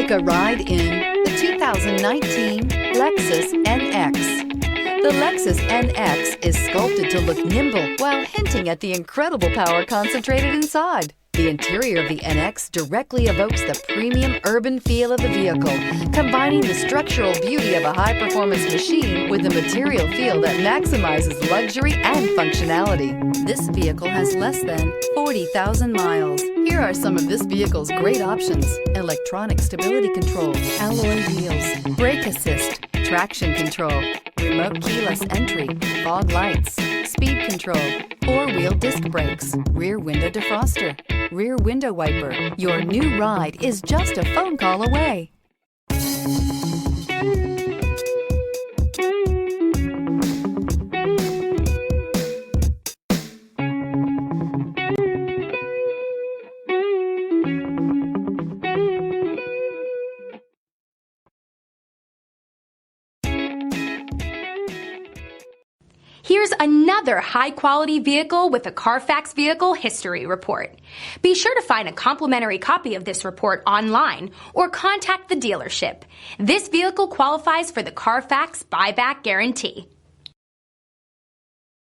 Take a ride in the 2019 Lexus NX. The Lexus NX is sculpted to look nimble while hinting at the incredible power concentrated inside. The interior of the NX directly evokes the premium urban feel of the vehicle, combining the structural beauty of a high-performance machine with the material feel that maximizes luxury and functionality. This vehicle has less than 40,000 miles. Here are some of this vehicle's great options: electronic stability control, alloy wheels, brake assist, traction control, remote keyless entry, fog lights, speed control, four-wheel disc brakes, rear window defroster, rear window wiper. Your new ride is just a phone call away. Here's another high-quality vehicle with a CARFAX Vehicle History Report. Be sure to find a complimentary copy of this report online or contact the dealership. This vehicle qualifies for the CARFAX Buyback Guarantee.